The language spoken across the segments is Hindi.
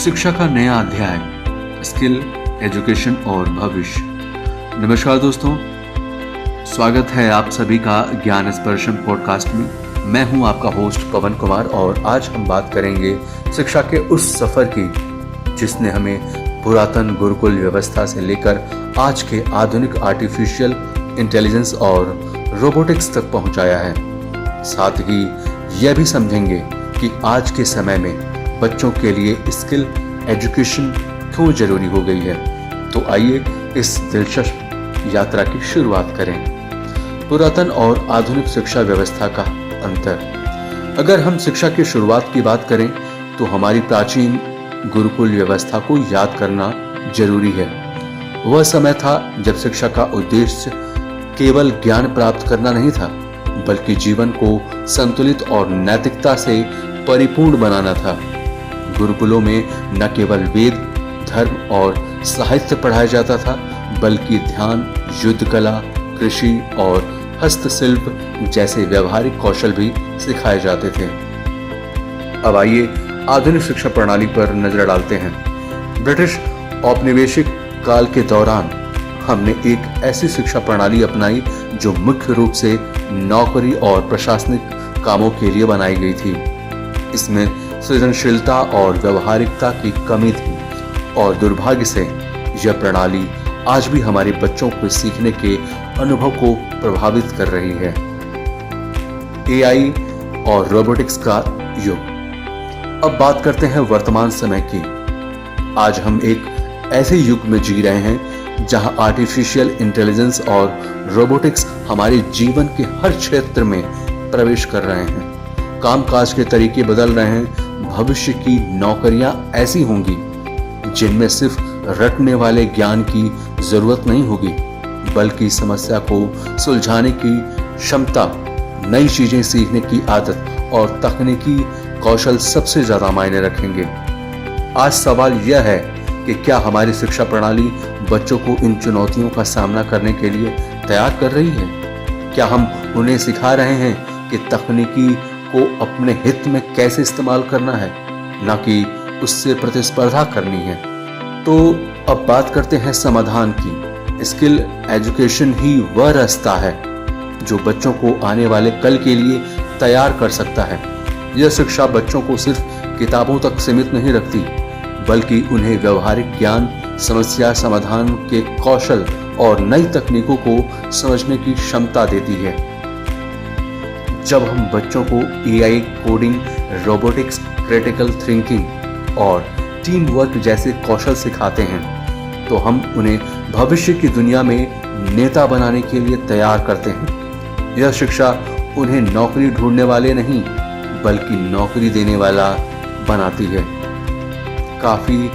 शिक्षा का नया अध्याय, स्किल, एजुकेशन और भविष्य। नमस्कार दोस्तों, स्वागत है आप सभी का ज्ञान स्पर्शम पॉडकास्ट में। मैं हूं आपका होस्ट पवन कुमार और आज हम बात करेंगे शिक्षा के उस सफर की जिसने हमें पुरातन गुरुकुल व्यवस्था से लेकर आज के आधुनिक आर्टिफिशियल इंटेलिजेंस और रोबोटिक्स तक पहुंचाया है। साथ ही यह भी समझेंगे कि आज के समय में बच्चों के लिए स्किल एजुकेशन क्यों जरूरी हो गई है। तो आइए इस दिलचस्प यात्रा की शुरुआत करें। पुरातन और आधुनिक शिक्षा व्यवस्था का अंतर। अगर हम शिक्षा की शुरुआत की बात करें तो हमारी प्राचीन गुरुकुल व्यवस्था को याद करना जरूरी है। वह समय था जब शिक्षा का उद्देश्य केवल ज्ञान प्राप्त करना नहीं था, बल्कि जीवन को संतुलित और नैतिकता से परिपूर्ण बनाना था। गुरुकुलों में न केवल वेद, धर्म और साहित्य पढ़ाया जाता था, बल्कि ध्यान, युद्ध कला, कृषि और हस्तशिल्प जैसे व्यवहारिक कौशल भी सिखाए जाते थे। अब आइए आधुनिक शिक्षा प्रणाली पर नजर डालते हैं। ब्रिटिश औपनिवेशिक काल के दौरान हमने एक ऐसी शिक्षा प्रणाली अपनाई जो मुख्य रूप से नौकरी और प्रशासनिक कामों के लिए बनाई गई थी। इसमें सृजनशीलता और व्यवहारिकता की कमी थी और दुर्भाग्य से यह प्रणाली आज भी हमारे बच्चों को सीखने के अनुभव को प्रभावित कर रही है। एआई और रोबोटिक्स का युग। अब बात करते हैं वर्तमान समय की। आज हम एक ऐसे युग में जी रहे हैं जहां आर्टिफिशियल इंटेलिजेंस और रोबोटिक्स हमारे जीवन के हर क्षेत्र में प्रवेश कर रहे हैं। कामकाज के तरीके बदल रहे हैं। भविष्य की नौकरियां ऐसी होंगी जिनमें सिर्फ रटने वाले ज्ञान की जरूरत नहीं होगी, बल्कि समस्या को सुलझाने की क्षमता, नई चीजें सीखने की आदत और तकनीकी कौशल सबसे ज्यादा मायने रखेंगे। आज सवाल यह है कि क्या हमारी शिक्षा प्रणाली बच्चों को इन चुनौतियों का सामना करने के लिए तैयार कर रही है? क्या हम उन्हें सिखा रहे हैं कि तकनीकी को अपने हित में कैसे इस्तेमाल करना है, न कि उससे प्रतिस्पर्धा करनी है? तो अब बात करते हैं समाधान की। स्किल एजुकेशन ही वह रास्ता है जो बच्चों को आने वाले कल के लिए तैयार कर सकता है। यह शिक्षा बच्चों को सिर्फ किताबों तक सीमित नहीं रखती, बल्कि उन्हें व्यवहारिक ज्ञान, समस्या समाधान के कौशल और नई तकनीकों को समझने की क्षमता देती है। जब हम बच्चों को AI, coding, robotics, critical thinking और टीम वर्क जैसे कौशल सिखाते हैं तो हम उन्हें भविष्य की दुनिया में नेता बनाने के लिए तैयार करते हैं। यह शिक्षा उन्हें नौकरी ढूंढने वाले नहीं, बल्कि नौकरी देने वाला बनाती है। काफी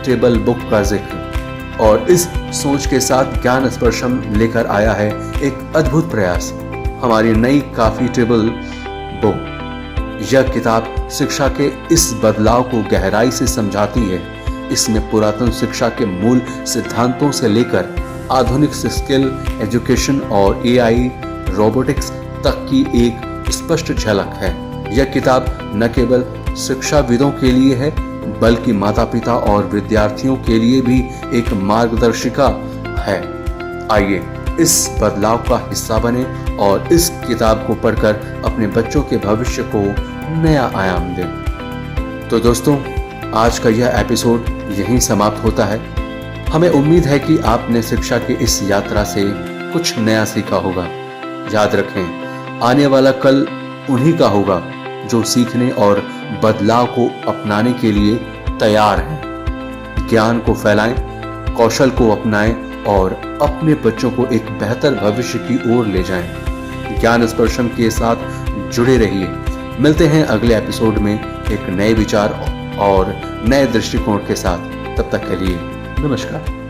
टेबल बुक का जिक्र। और इस सोच के साथ ज्ञान स्पर्शम लेकर आया है एक अद्भुत प्रयास, हमारी नई काफी टेबल बुक। यह किताब शिक्षा के इस बदलाव को गहराई से समझाती है। इसमें पुरातन शिक्षा के मूल सिद्धांतों से लेकर आधुनिक स्किल एजुकेशन और एआई रोबोटिक्स तक की एक स्पष्ट झलक है। यह किताब न केवल शिक्षाविदों के लिए है, बल्कि माता पिता और विद्यार्थियों के लिए भी एक मार्गदर्शिका है। आइए इस बदलाव का हिस्सा बने और इस किताब को पढ़कर अपने बच्चों के भविष्य को नया आयाम दें। तो दोस्तों, आज का यह एपिसोड यहीं समाप्त होता है। हमें उम्मीद है कि आपने शिक्षा की इस यात्रा से कुछ नया सीखा होगा। याद रखें, आने वाला कल उन्हीं का होगा जो सीखने और बदलाव को अपनाने के लिए तैयार हैं। ज्ञान को फैलाएं, कौशल को अपनाएं और अपने बच्चों को एक बेहतर भविष्य की ओर ले जाएं। ज्ञान स्पर्शम के साथ जुड़े रहिए। मिलते हैं अगले एपिसोड में एक नए विचार और नए दृष्टिकोण के साथ। तब तक के लिए नमस्कार।